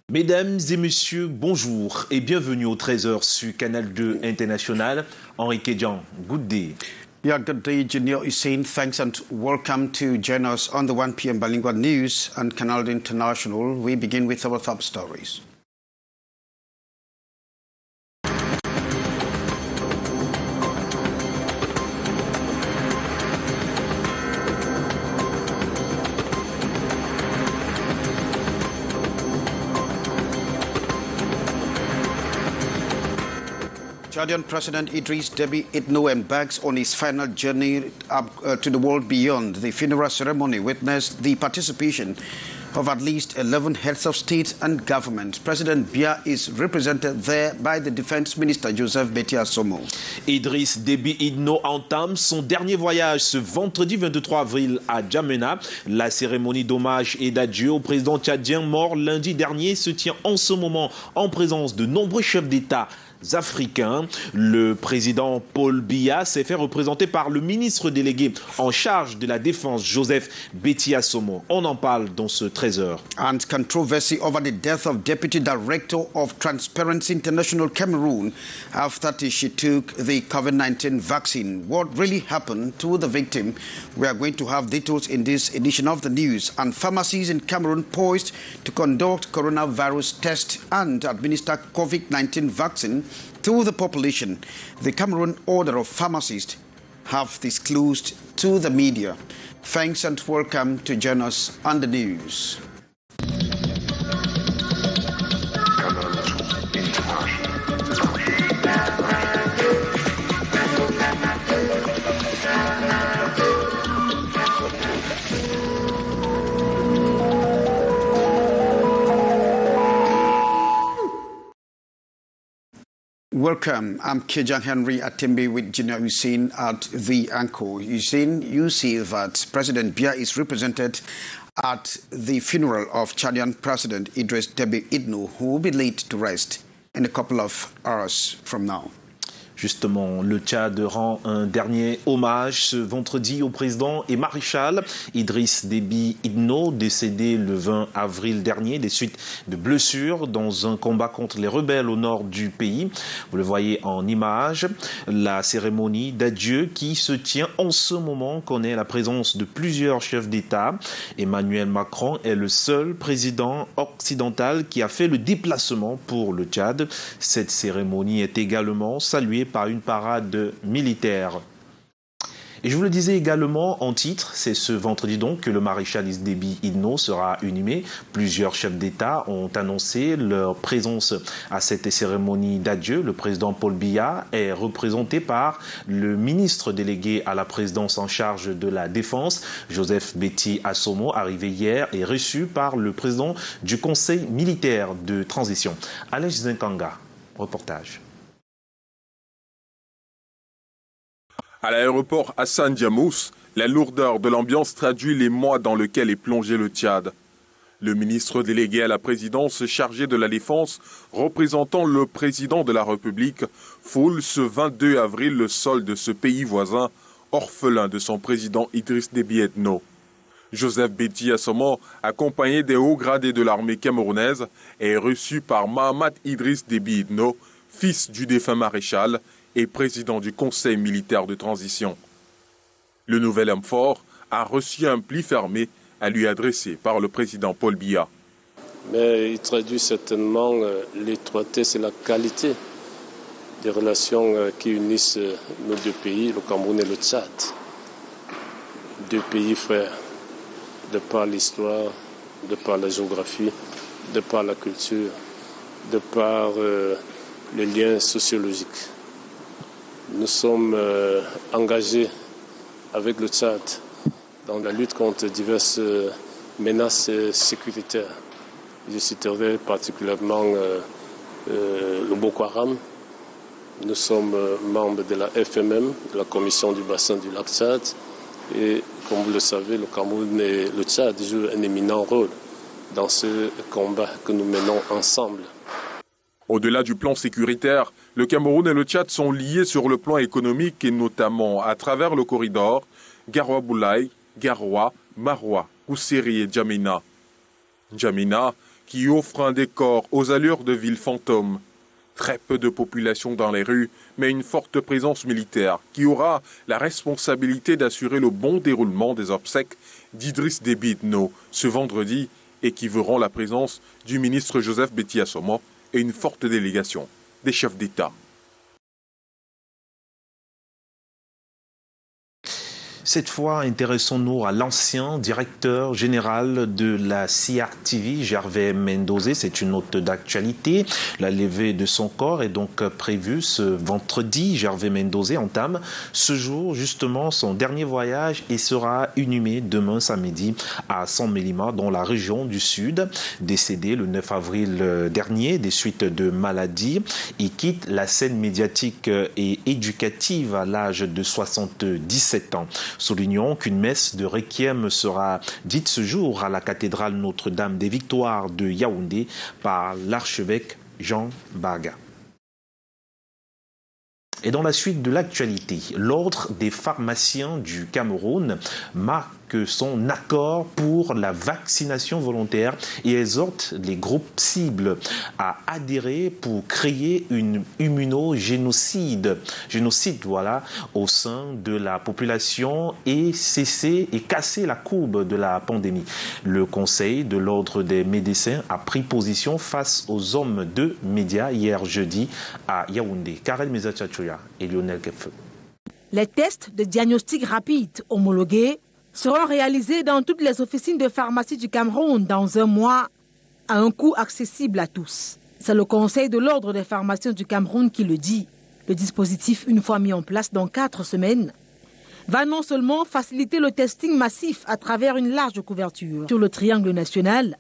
Mesdames et messieurs, bonjour et bienvenue au 13h sur Canal 2 International. Henri Kedjan, good day. Yeah, good day, Junior Hussein. Thanks and welcome to join us on the 1 p.m. Bilingual News and Canal 2 International. We begin with our top stories. Chadian President Idriss Déby Itno embarks on his final journey to the world beyond. The funeral ceremony witnessed the participation of at least 11 heads of state and government. President Biya is represented there by the Defense Minister Joseph Betty Assomo. Idriss Déby Itno entame son dernier voyage ce vendredi 23 avril à N'Djamena. La cérémonie d'hommage et d'adieu au président tchadien mort lundi dernier se tient en ce moment en présence de nombreux chefs d'État africains. Le président Paul Biya s'est fait représenter par le ministre délégué en charge de la défense, Joseph Betty Assomo. On en parle dans ce 13h. And controversy over the death of Deputy Director of Transparency International Cameroon after she took the COVID-19 vaccine. What really happened to the victim? We are going to have details in this edition of the news. And pharmacies in Cameroon poised to conduct coronavirus tests and administer COVID-19 vaccine to the population. The Cameroon Order of Pharmacists have disclosed to the media. Thanks and welcome to join us on the news. Welcome. I'm Kejan Henry Atembe with Junior Hussein at the anchor. Hussein, you see that President Biya is represented at the funeral of Chadian President Idriss Déby Itno, who will be laid to rest in a couple of hours from now. Justement, le Tchad rend un dernier hommage ce vendredi au président et maréchal Idriss Déby Itno, décédé le 20 avril dernier des suites de blessures dans un combat contre les rebelles au nord du pays. Vous le voyez en image. La cérémonie d'adieu qui se tient en ce moment connaît la présence de plusieurs chefs d'État. Emmanuel Macron est le seul président occidental qui a fait le déplacement pour le Tchad. Cette cérémonie est également saluée par une parade militaire. Et je vous le disais également en titre, c'est ce vendredi donc que le maréchal Déby Itno sera inhumé. Plusieurs chefs d'État ont annoncé leur présence à cette cérémonie d'adieu. Le président Paul Biya est représenté par le ministre délégué à la présidence en charge de la défense, Joseph Betty Assomo, arrivé hier et reçu par le président du Conseil militaire de transition. Alain Zinkanga, reportage. À l'aéroport Hassan Diamous, la lourdeur de l'ambiance traduit les mois dans lesquels est plongé le Tchad. Le ministre délégué à la présidence chargé de la défense, représentant le président de la République, foule ce 22 avril le sol de ce pays voisin, orphelin de son président Idriss Déby Itno. Joseph Betty Assomo, accompagné des hauts gradés de l'armée camerounaise, est reçu par Mahamat Idriss Déby Itno, fils du défunt maréchal, et président du Conseil militaire de transition. Le nouvel homme fort a reçu un pli fermé à lui adressé par le président Paul Biya. Mais il traduit certainement l'étroitesse et la qualité des relations qui unissent nos deux pays, le Cameroun et le Tchad. Deux pays frères, de par l'histoire, de par la géographie, de par la culture, de par les liens sociologiques. Nous sommes engagés avec le Tchad dans la lutte contre diverses menaces sécuritaires. Je citerai particulièrement le Boko Haram. Nous sommes membres de la FMM, de la Commission du bassin du lac Tchad. Et comme vous le savez, le Cameroun et le Tchad jouent un éminent rôle dans ce combat que nous menons ensemble. Au-delà du plan sécuritaire, le Cameroun et le Tchad sont liés sur le plan économique et notamment à travers le corridor Garoua-Boulaye, Garoua, Maroua, Kousseri et N'Djamena. N'Djamena, qui offre un décor aux allures de ville fantôme. Très peu de population dans les rues, mais une forte présence militaire qui aura la responsabilité d'assurer le bon déroulement des obsèques d'Idriss Déby Itno ce vendredi et qui verront la présence du ministre Joseph Betty Assomo et une forte délégation des chefs d'État. Cette fois, intéressons-nous à l'ancien directeur général de la CRTV, Gervais Mendoza. C'est une note d'actualité. La levée de son corps est donc prévue ce vendredi. Gervais Mendoza entame ce jour justement son dernier voyage et sera inhumé demain samedi à San Melima dans la région du Sud. Décédé le 9 avril dernier des suites de maladies, il quitte la scène médiatique et éducative à l'âge de 77 ans. Soulignons qu'une messe de requiem sera dite ce jour à la cathédrale Notre-Dame des Victoires de Yaoundé par l'archevêque Jean Baga. Et dans la suite de l'actualité, l'Ordre des pharmaciens du Cameroun marque son accord pour la vaccination volontaire et exhorte les groupes cibles à adhérer pour créer une immunogénocide au sein de la population et cesser et casser la courbe de la pandémie. Le Conseil de l'Ordre des médecins a pris position face aux hommes de médias hier jeudi à Yaoundé. Karen Mezachachoya et Lionel Kefeu. Les tests de diagnostic rapide homologués seront réalisés dans toutes les officines de pharmacie du Cameroun dans un mois à un coût accessible à tous. C'est le Conseil de l'Ordre des pharmaciens du Cameroun qui le dit. Le dispositif, une fois mis en place dans 4 semaines, va non seulement faciliter le testing massif à travers une large couverture sur le triangle national,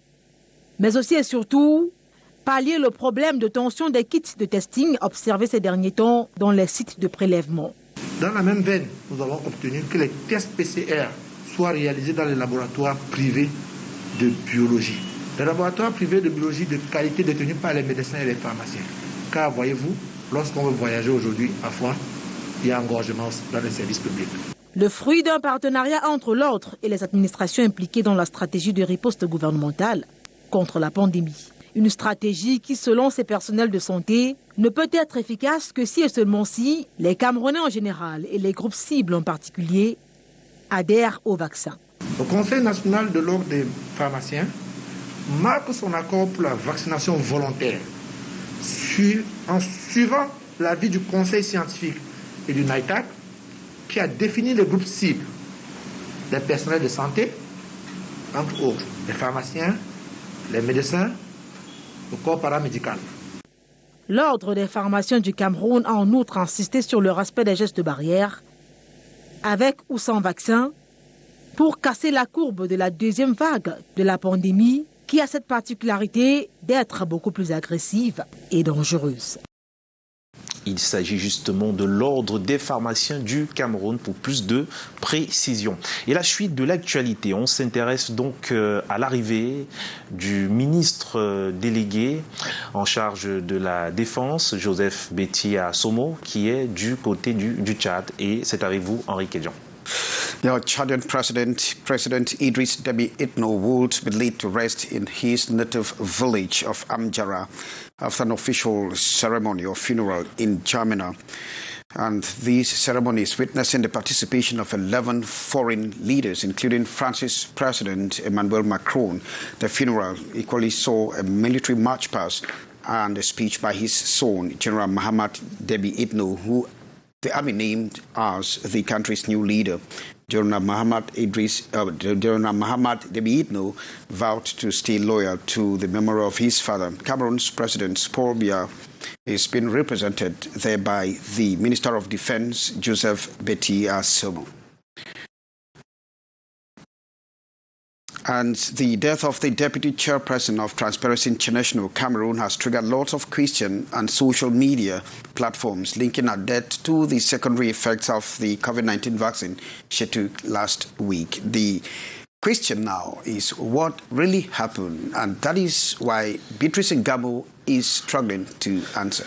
mais aussi et surtout pallier le problème de tension des kits de testing observés ces derniers temps dans les sites de prélèvement. Dans la même veine, nous avons obtenu que les tests PCR soient réalisés dans les laboratoires privés de biologie. Les laboratoires privés de biologie de qualité détenus par les médecins et les pharmaciens. Car voyez-vous, lorsqu'on veut voyager aujourd'hui à Foix, il y a engorgement dans les services publics. Le fruit d'un partenariat entre l'Ordre et les administrations impliquées dans la stratégie de riposte gouvernementale contre la pandémie. Une stratégie qui, selon ces personnels de santé, ne peut être efficace que si et seulement si les Camerounais en général et les groupes cibles en particulier adhèrent au vaccin. Le Conseil national de l'Ordre des pharmaciens marque son accord pour la vaccination volontaire en suivant l'avis du Conseil scientifique et du NITAC qui a défini les groupes cibles des personnels de santé, entre autres les pharmaciens, les médecins, le corps paramédical. L'Ordre des pharmaciens du Cameroun a en outre insisté sur le respect des gestes barrières, avec ou sans vaccin, pour casser la courbe de la deuxième vague de la pandémie qui a cette particularité d'être beaucoup plus agressive et dangereuse. Il s'agit justement de l'Ordre des pharmaciens du Cameroun pour plus de précision. Et la suite de l'actualité, on s'intéresse donc à l'arrivée du ministre délégué en charge de la Défense, Joseph Betty Assomo, qui est du côté du Tchad. Et c'est avec vous, Henri Kedjan. The Chadian President Idriss Déby Itno would be laid to rest in his native village of Amjara after an official ceremony or funeral in Jamina. And these ceremonies witnessing the participation of 11 foreign leaders, including France's President Emmanuel Macron. The funeral equally saw a military march past and a speech by his son, General Mahamat Déby Itno, who the army named as the country's new leader. General Mahamat Déby Itno vowed to stay loyal to the memory of his father. Cameroon's President Paul Biya is being represented there by the Minister of Defense, Joseph Betty Assomo. And the death of the deputy chairperson of Transparency International Cameroon has triggered lots of Christian and social media platforms linking her death to the secondary effects of the COVID-19 vaccine she took last week. The question now is what really happened, and that is why Beatrice Ngabo is struggling to answer.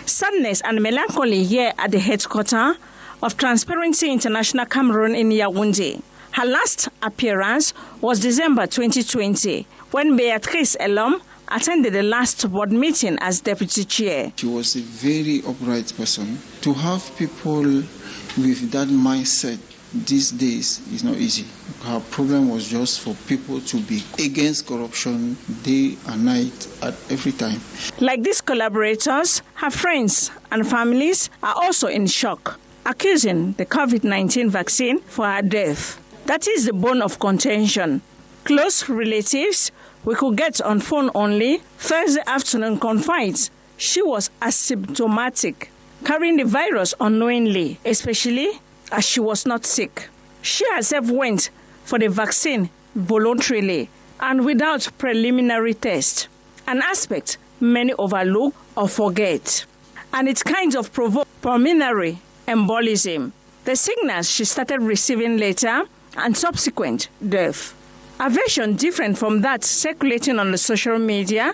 Sadness and melancholy here at the headquarters of Transparency International Cameroon in Yaoundé. Her last appearance was December 2020 when Beatrice Elom attended the last board meeting as deputy chair. She was a very upright person. To have people with that mindset these days is not easy. Her problem was just for people to be against corruption day and night at every time. Like these collaborators, her friends and families are also in shock, accusing the COVID-19 vaccine for her death. That is the bone of contention. Close relatives we could get on phone only Thursday afternoon confide she was asymptomatic, carrying the virus unknowingly, especially as she was not sick. She herself went for the vaccine voluntarily and without preliminary test, an aspect many overlook or forget. And it kind of provoked pulmonary embolism, the signals she started receiving later and subsequent death. A version different from that circulating on the social media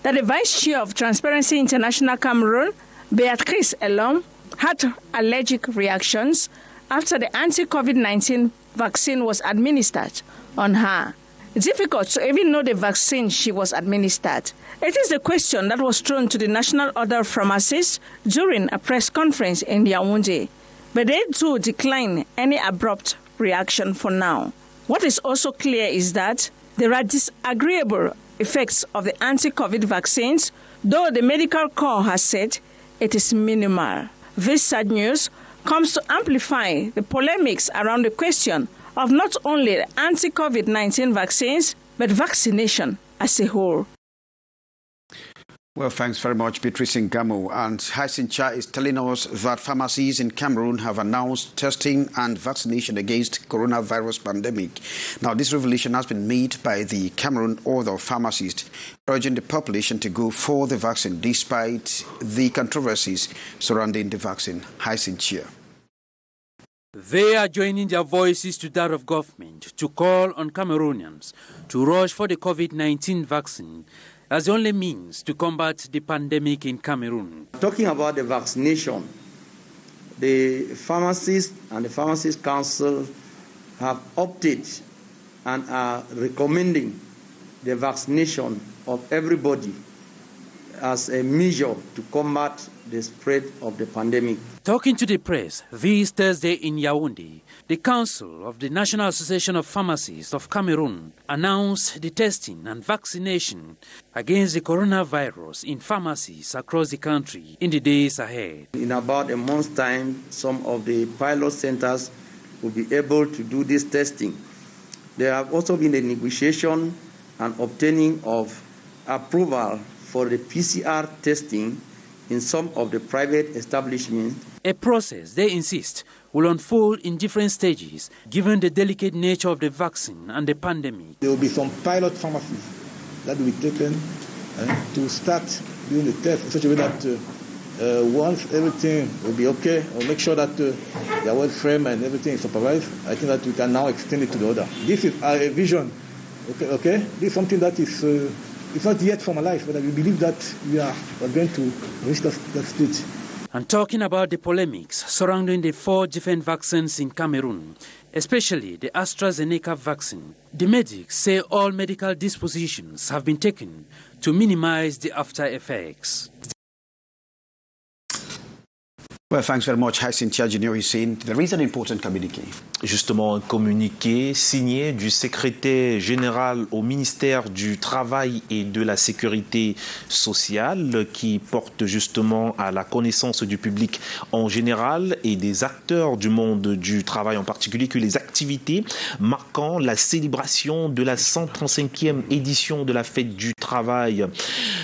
that the vice chair of Transparency International Cameroon, Beatrice Elom, had allergic reactions after the anti-COVID-19 vaccine was administered on her. Difficult to even know the vaccine she was administered. It is the question that was thrown to the National Order of Pharmacists during a press conference in Yaoundé, but they too declined any abrupt reaction for now. What is also clear is that there are disagreeable effects of the anti-COVID vaccines, though the medical corps has said it is minimal. This sad news comes to amplify the polemics around the question of not only the anti-COVID-19 vaccines, but vaccination as a whole. Well, thanks very much, Beatrice Ngamo. And Hyacinth Cha is telling us that pharmacies in Cameroon have announced testing and vaccination against coronavirus pandemic. Now, this revelation has been made by the Cameroon Order of Pharmacists, urging the population to go for the vaccine despite the controversies surrounding the vaccine. Hyacinth Cha. They are joining their voices to that of government to call on Cameroonians to rush for the COVID-19 vaccine as the only means to combat the pandemic in Cameroon. Talking about the vaccination, the pharmacists and the Pharmacist Council have opted and are recommending the vaccination of everybody as a measure to combat the spread of the pandemic. Talking to the press this Thursday in Yaoundé, the Council of the National Association of Pharmacists of Cameroon announced the testing and vaccination against the coronavirus in pharmacies across the country in the days ahead. In about a month's time, some of the pilot centers will be able to do this testing. There have also been a negotiation and obtaining of approval for the PCR testing in some of the private establishments. A process, they insist, will unfold in different stages given the delicate nature of the vaccine and the pandemic. There will be some pilot pharmacies that will be taken to start doing the test in such a way that once everything will be okay, we'll make sure that they are well framed and everything is supervised. I think that we can now extend it to the order. This is a vision. Okay? This is something that is it's not yet formalized, but we believe that we are going to reach that stage. And talking about the polemics surrounding the 4 different vaccines in Cameroon, especially the AstraZeneca vaccine, the medics say all medical dispositions have been taken to minimize the after effects. Well, thanks very much, Hyacinth Cha. Junior Hussein. There is an important communiqué. Justement, un communiqué signé du secrétaire général au ministère du Travail et de la Sécurité sociale qui porte justement à la connaissance du public en général et des acteurs du monde du travail en particulier que les activités marquant la célébration de la 135e édition de la fête du travail,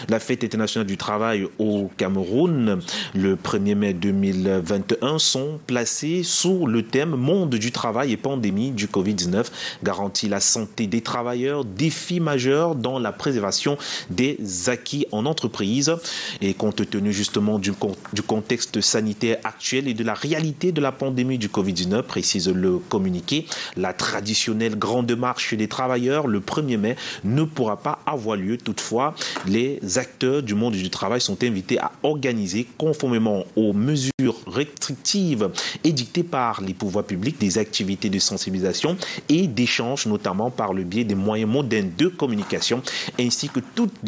la fête internationale du travail au Cameroun, le 1er mai 2021 sont placés sous le thème Monde du travail et pandémie du Covid-19, garantit la santé des travailleurs, défi majeur dans la préservation des acquis en entreprise. Et compte tenu justement du contexte sanitaire actuel et de la réalité de la pandémie du Covid-19, précise le communiqué, la traditionnelle grande marche des travailleurs le 1er mai ne pourra pas avoir lieu. Toutefois, les acteurs du monde du travail sont invités à organiser conformément aux mesures mesures restrictives édictées par les pouvoirs publics, des activités de sensibilisation et d'échange, notamment par le biais des moyens modernes de communication, ainsi que toutes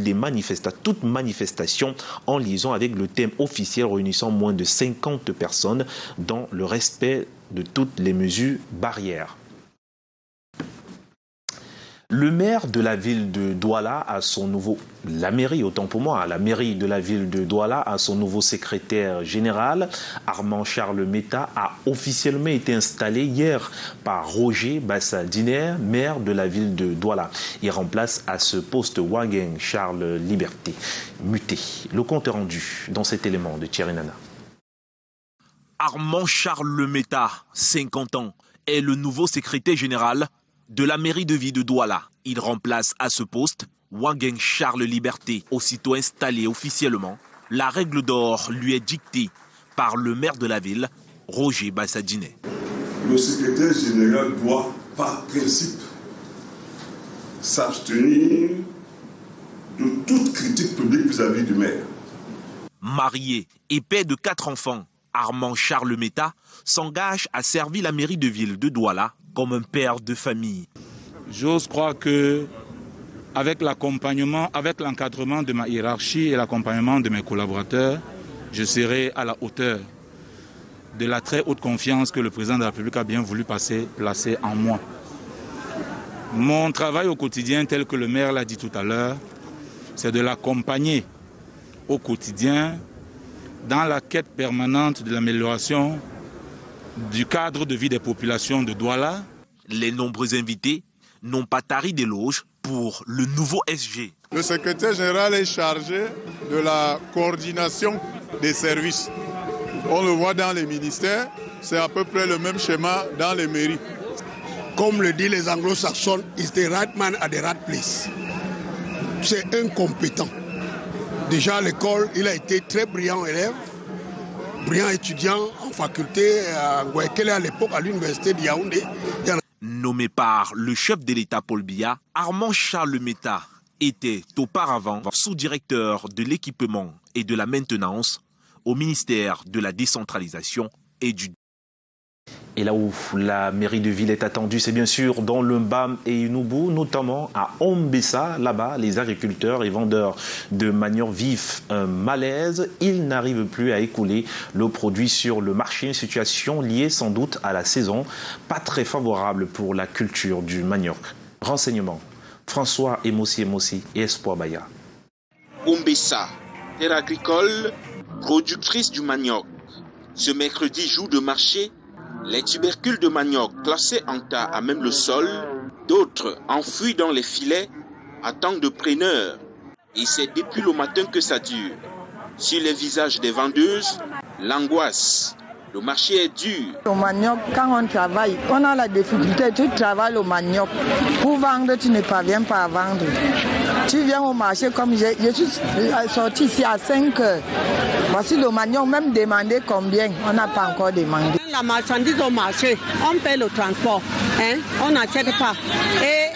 manifestations en liaison avec le thème officiel réunissant moins de 50 personnes dans le respect de toutes les mesures barrières. Le maire de la ville de Douala a son nouveau... La mairie de la ville de Douala a son nouveau secrétaire général. Armand Charles Meta a officiellement été installé hier par Roger Bassa-Diner, maire de la ville de Douala. Il remplace à ce poste Wangeng Charles Liberté, muté. Le compte est rendu dans cet élément de Thierry Nana. Armand Charles Meta, 50 ans, est le nouveau secrétaire général de la mairie de ville de Douala. Il remplace à ce poste Wangeng Charles Liberté. Aussitôt installé officiellement, la règle d'or lui est dictée par le maire de la ville, Roger Bassa-Diner. Le secrétaire général doit, par principe, s'abstenir de toute critique publique vis-à-vis du maire. Marié et père de 4 enfants, Armand Charles Meta s'engage à servir la mairie de ville de Douala comme un père de famille. J'ose croire que avec l'accompagnement, avec l'encadrement de ma hiérarchie et l'accompagnement de mes collaborateurs, je serai à la hauteur de la très haute confiance que le président de la République a bien voulu placer en moi. Mon travail au quotidien, tel que le maire l'a dit tout à l'heure, c'est de l'accompagner au quotidien dans la quête permanente de l'amélioration du cadre de vie des populations de Douala. Les nombreux invités n'ont pas tari d'éloges pour le nouveau SG. Le secrétaire général est chargé de la coordination des services. On le voit dans les ministères, c'est à peu près le même schéma dans les mairies. Comme le disent les anglo-saxons, is the right man at the right place. C'est incompétent. Déjà à l'école, il a été très brillant élève, brillant étudiant en faculté à Guayaquil à l'époque à l'université de Yaoundé. Nommé par le chef de l'État Paul Biya, Armand Charles Meta était auparavant sous-directeur de l'équipement et de la maintenance au ministère de la décentralisation et du... Et là où la mairie de ville est attendue, c'est bien sûr dans le Mbam et Inubu, notamment à Ombessa. Là-bas, les agriculteurs et vendeurs de manioc vivent un malaise. Ils n'arrivent plus à écouler le produit sur le marché. Une situation liée sans doute à la saison, pas très favorable pour la culture du manioc. Renseignements, François Emossi et Espoir Baya. Ombessa, terre agricole, productrice du manioc. Ce mercredi, jour de marché, les tubercules de manioc classés en tas à même le sol, d'autres enfouis dans les filets, attendent de preneurs. Et c'est depuis le matin que ça dure. Sur les visages des vendeuses, l'angoisse. Le marché est dur. Au manioc, quand on travaille, on a la difficulté. Tu travailles au manioc. Pour vendre, tu ne parviens pas à vendre. Tu viens au marché comme je suis sorti ici à 5 heures. Voici le manioc, même demander combien. On n'a pas encore demandé. La marchandise au marché, on paie le transport. On n'achète pas. Et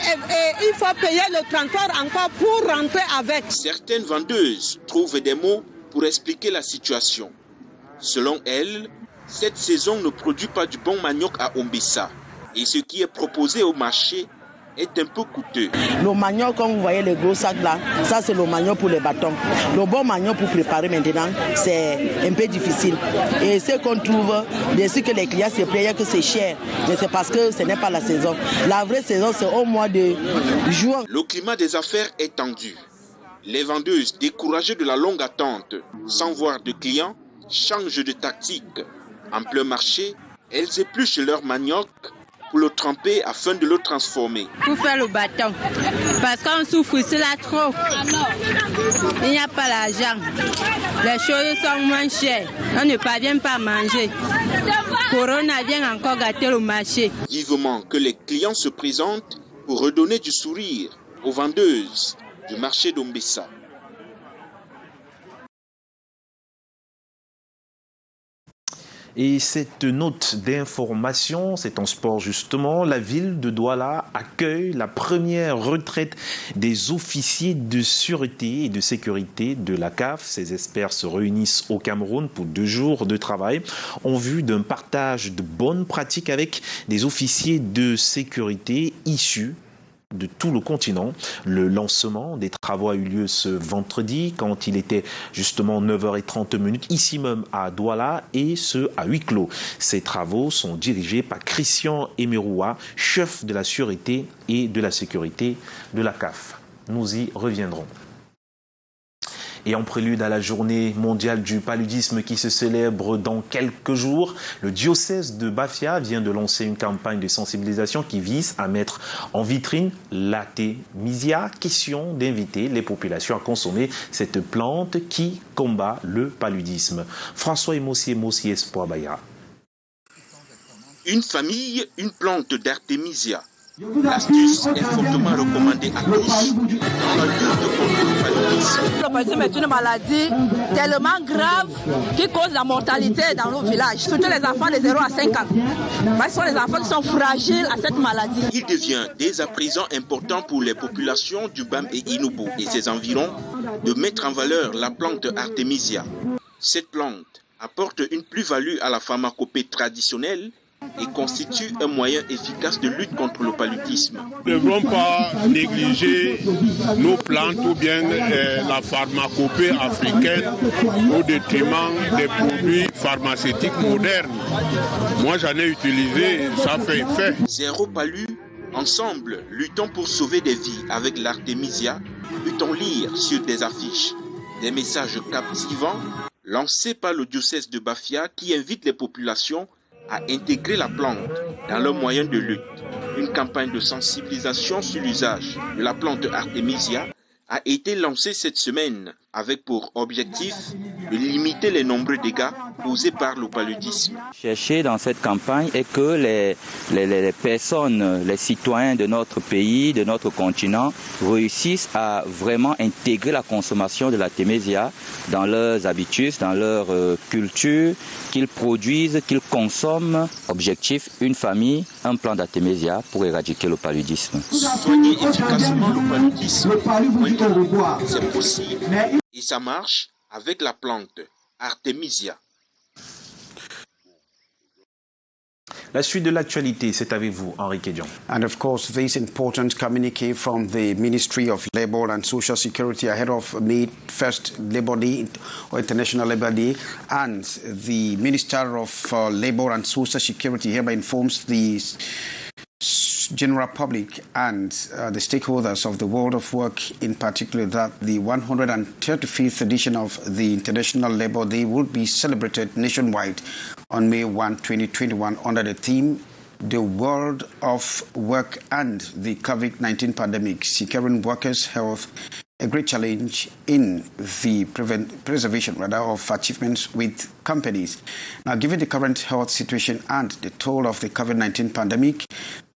il faut payer le transport encore pour rentrer avec. Certaines vendeuses trouvent des mots pour expliquer la situation. Selon elles, cette saison ne produit pas du bon manioc à Ombessa. Et ce qui est proposé au marché est un peu coûteux. Le manioc, comme vous voyez les gros sacs là, ça c'est le manioc pour les bâtons. Le bon manioc pour préparer maintenant, c'est un peu difficile. Et ce qu'on trouve, bien sûr que les clients se plaignent que c'est cher, mais c'est parce que ce n'est pas la saison. La vraie saison, c'est au mois de juin. Le climat des affaires est tendu. Les vendeuses, découragées de la longue attente, sans voir de clients, changent de tactique. En plein marché, elles épluchent leur manioc pour le tremper afin de le transformer. Pour faire le bâton, parce qu'on souffre ici là trop. Il n'y a pas l'argent. Les choses sont moins chères. On ne parvient pas à manger. Corona vient encore gâter le marché. Vivement que les clients se présentent pour redonner du sourire aux vendeuses du marché d'Ombessa. Et cette note d'information, c'est en sport justement, la ville de Douala accueille la première retraite des officiers de sûreté et de sécurité de la CAF. Ces experts se réunissent au Cameroun pour 2 jours de travail en vue d'un partage de bonnes pratiques avec des officiers de sécurité issus de tout le continent. Le lancement des travaux a eu lieu ce vendredi quand il était justement 9h30 ici même à Douala et ce à huis clos. Ces travaux sont dirigés par Christian Emeroua, chef de la sûreté et de la sécurité de la CAF. Nous y reviendrons. Et en prélude à la journée mondiale du paludisme qui se célèbre dans quelques jours, le diocèse de Bafia vient de lancer une campagne de sensibilisation qui vise à mettre en vitrine l'artémisia. Question d'inviter les populations à consommer cette plante qui combat le paludisme. François Emossier Espoir Bayara. Une famille, une plante d'artémisia. L'astuce est fortement recommandée à tous dans la lutte contre le paludisme. Le paludisme est une maladie tellement grave qui cause la mortalité dans nos villages, surtout les enfants de 0 à 5 ans. Ce sont les enfants qui sont fragiles à cette maladie. Il devient dès à présent important pour les populations du BAM et Inubu et ses environs de mettre en valeur la plante artémisia. Cette plante apporte une plus-value à la pharmacopée traditionnelle et constitue un moyen efficace de lutte contre le paludisme. Nous ne devons pas négliger nos plantes ou bien la pharmacopée africaine au détriment des produits pharmaceutiques modernes. Moi, j'en ai utilisé, ça fait effet. Zéro palu, ensemble, luttons pour sauver des vies avec l'artémisia, peut-on lire sur des affiches des messages captivants lancés par le diocèse de Bafia qui invite les populations à intégrer la plante dans leurs moyens de lutte. Une campagne de sensibilisation sur l'usage de la plante artémisia a été lancée cette semaine avec pour objectif de limiter les nombreux dégâts causés par le paludisme. Chercher dans cette campagne est que les personnes, les citoyens de notre pays, de notre continent, réussissent à vraiment intégrer la consommation de l'artémisia dans leurs habitudes, dans leur culture, qu'ils produisent, qu'ils consomment. Objectif, une famille, un plan d'artémisia pour éradiquer le paludisme. Soigner efficacement le paludisme, c'est possible. Et ça marche avec la plante artémisia. La suite de l'actualité, c'est avec vous, Henri Kédion. And of course, this important communique from the Ministry of Labour and Social Security ahead of May 1st Labour Day or International Labour Day, and the Minister of Labour and Social Security hereby informs the general public and the stakeholders of the world of work in particular that the 135th edition of the International Labour Day will be celebrated nationwide on May 1, 2021 under the theme The World of Work and the COVID-19 Pandemic, Securing Workers' Health, a great challenge in the preservation of achievements with companies. Now, given the current health situation and the toll of the COVID-19 pandemic,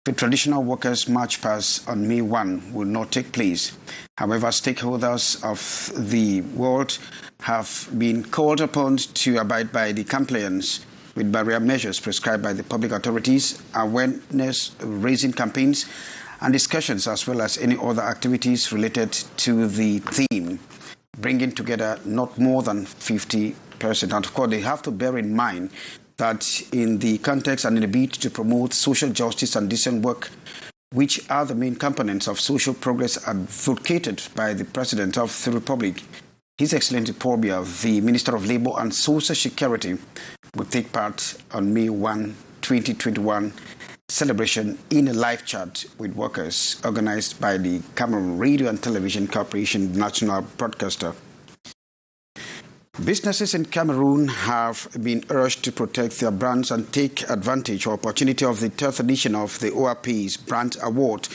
the traditional workers' march past on May 1 will not take place. However, stakeholders of the world have been called upon to abide by the compliance with barrier measures prescribed by the public authorities, awareness-raising campaigns, and discussions, as well as any other activities related to the theme, bringing together not more than 50 persons. And of course, they have to bear in mind that in the context and in the bid to promote social justice and decent work, which are the main components of social progress advocated by the President of the Republic, His Excellency Paul Biya, the Minister of Labour and Social Security, will take part on May 1, 2021 celebration in a live chat with workers organized by the Cameroon Radio and Television Corporation National Broadcaster. Businesses in Cameroon have been urged to protect their brands and take advantage or opportunity of the 3rd edition of the OAP's Brand Award.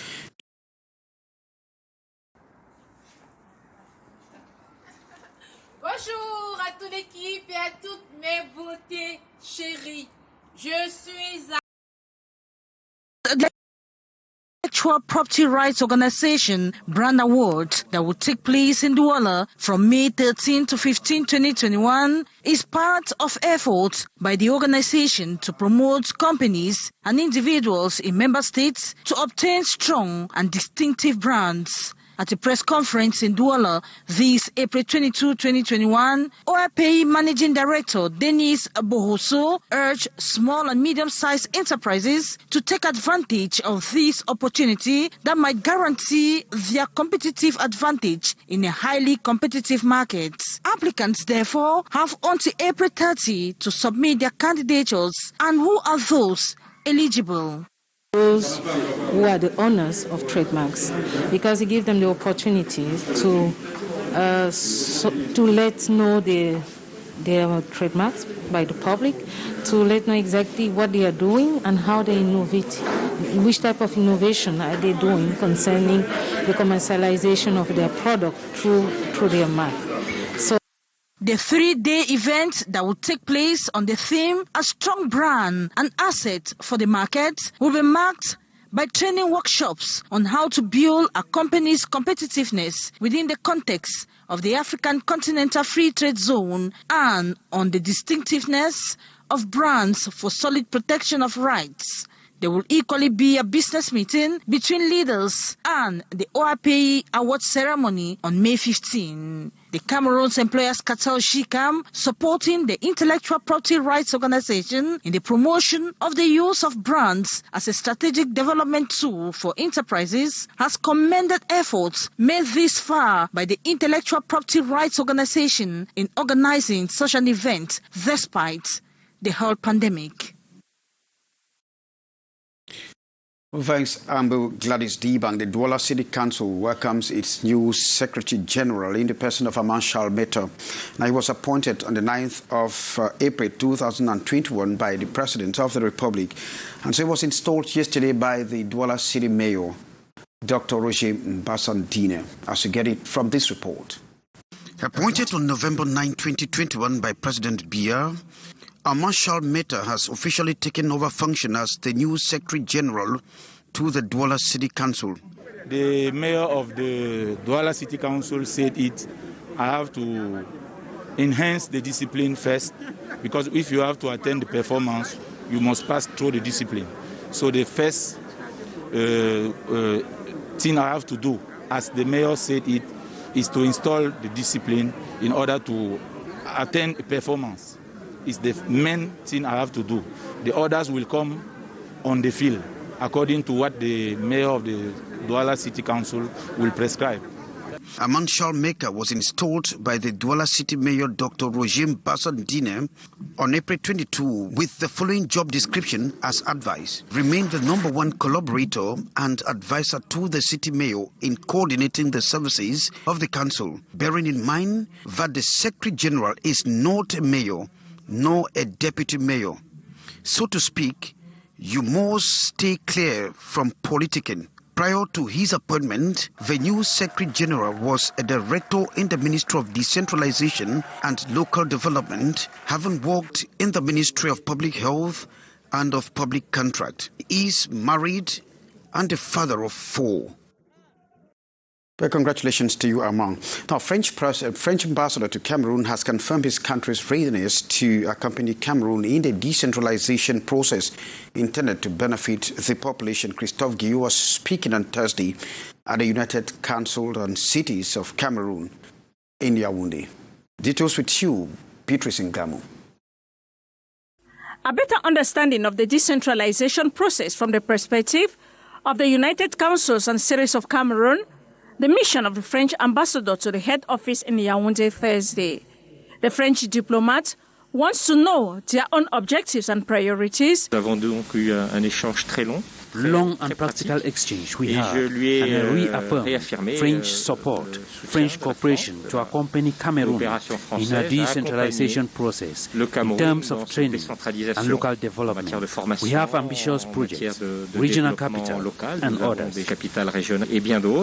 Bonjour à toute l'équipe et à toutes mes beautés chéries. Je suis Intellectual Property Rights Organization Brand Award that will take place in Douala from May 13 to 15, 2021 is part of efforts by the organization to promote companies and individuals in member states to obtain strong and distinctive brands. At a press conference in Douala this April 22, 2021, OAPI Managing Director Denis Bohoso urged small and medium-sized enterprises to take advantage of this opportunity that might guarantee their competitive advantage in a highly competitive market. Applicants, therefore, have until April 30 to submit their candidatures. And who are those eligible? Those who are the owners of trademarks, because it gives them the opportunity to let know their trademarks by the public, to let know exactly what they are doing and how they innovate, which type of innovation are they doing concerning the commercialization of their product through their mark. The 3-day event that will take place on the theme "A Strong Brand, an Asset for the Market" will be marked by training workshops on how to build a company's competitiveness within the context of the African Continental Free Trade Zone and on the distinctiveness of brands for solid protection of rights. There will equally be a business meeting between leaders and the OAPI award ceremony on May 15. The Cameroon's Employers Cartel SHICAM, supporting the Intellectual Property Rights Organization in the promotion of the use of brands as a strategic development tool for enterprises, has commended efforts made this far by the Intellectual Property Rights Organization in organizing such an event despite the health pandemic. Thanks, Ambu. Gladys Dibang. The Douala City Council welcomes its new Secretary General in the person of Aman Shalmeta. Now, he was appointed on the 9th of April 2021 by the President of the Republic, and so he was installed yesterday by the Douala City Mayor, Dr. Roger Mbasandine. As you get it from this report. Appointed on November 9, 2021 by President Biya, Aman Shalmeta has officially taken over function as the new Secretary General to the Douala City Council. The mayor of the Douala City Council said I have to enhance the discipline first, because if you have to attend the performance, you must pass through the discipline. So the first thing I have to do, as the mayor said is to install the discipline in order to attend a performance. It's the main thing I have to do. The others will come on the field according to what the mayor of the Douala City Council will prescribe. Aman Shalmeta was installed by the Douala City Mayor Dr. Roger Mbasandine on April 22 with the following job description as advice. Remain the #1 collaborator and advisor to the City Mayor in coordinating the services of the Council, bearing in mind that the Secretary General is not a mayor nor a deputy mayor. So to speak, you must stay clear from politicking. Prior to his appointment, the new Secretary General was a director in the Ministry of Decentralization and Local Development, having worked in the Ministry of Public Health and of Public Contract. He is married and a father of 4. Well, congratulations to you, Armand. Now, French ambassador to Cameroon has confirmed his country's readiness to accompany Cameroon in the decentralization process intended to benefit the population. Christophe Guillou was speaking on Thursday at the United Council on Cities of Cameroon in Yaoundé. Details with you, Beatrice Ngamu. A better understanding of the decentralization process from the perspective of the United Councils and Cities of Cameroon, the mission of the French ambassador to the head office in Yaoundé Thursday. The French diplomat wants to know their own objectives and priorities. Nous avons donc eu un échange très long. Long and practical exchange we had, and I reaffirmed French support, French cooperation to accompany Cameroon in a decentralization process in terms of training and local development. We have ambitious projects, regional capital and others.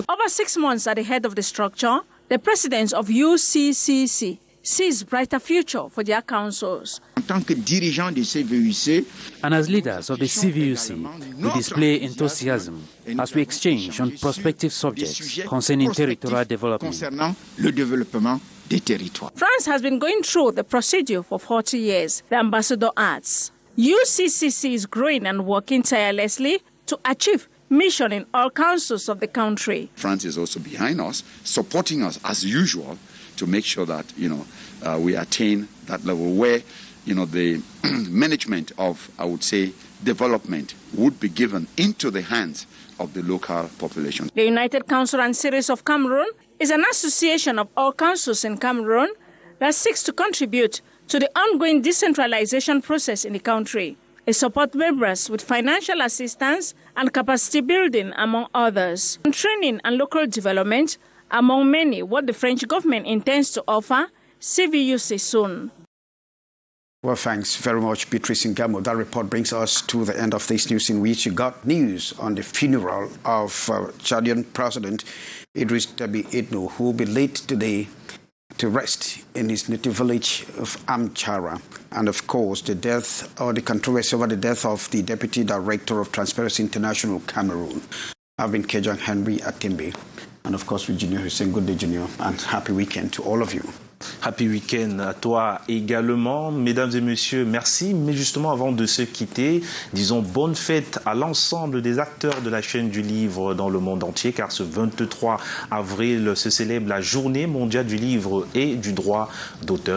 Over 6 months at the head of the structure, the president of UCCC sees brighter future for their councils. En tant que dirigeant de CVUC, and as leaders of the CVUC, we display enthusiasm as we exchange on prospective subjects concerning territorial development. Concernant le développement des territoires. France has been going through the procedure for 40 years, the ambassador adds. UCCC is growing and working tirelessly to achieve mission in all councils of the country. France is also behind us, supporting us as usual to make sure that, we attain that level where, the management of, I would say, development would be given into the hands of the local population. The United Council and Series of Cameroon is an association of all councils in Cameroon that seeks to contribute to the ongoing decentralization process in the country. It supports members with financial assistance and capacity building, among others, and training and local development, among many what the French government intends to offer CVUC soon. Well, thanks very much, Beatrice Ngamo. That report brings us to the end of this news, in which you got news on the funeral of Chadian President Idriss Déby Itno, who will be laid today to rest in his native village of Amchara. And of course, the death or the controversy over the death of the Deputy Director of Transparency International Cameroon. I've been Kejang Henry Atimbe. And of course, with Junior Hussein. Good day, Junior, and happy weekend to all of you. Happy week-end à toi également. Mesdames et messieurs, merci. Mais justement, avant de se quitter, disons bonne fête à l'ensemble des acteurs de la chaîne du livre dans le monde entier, car ce 23 avril se célèbre la Journée mondiale du livre et du droit d'auteur.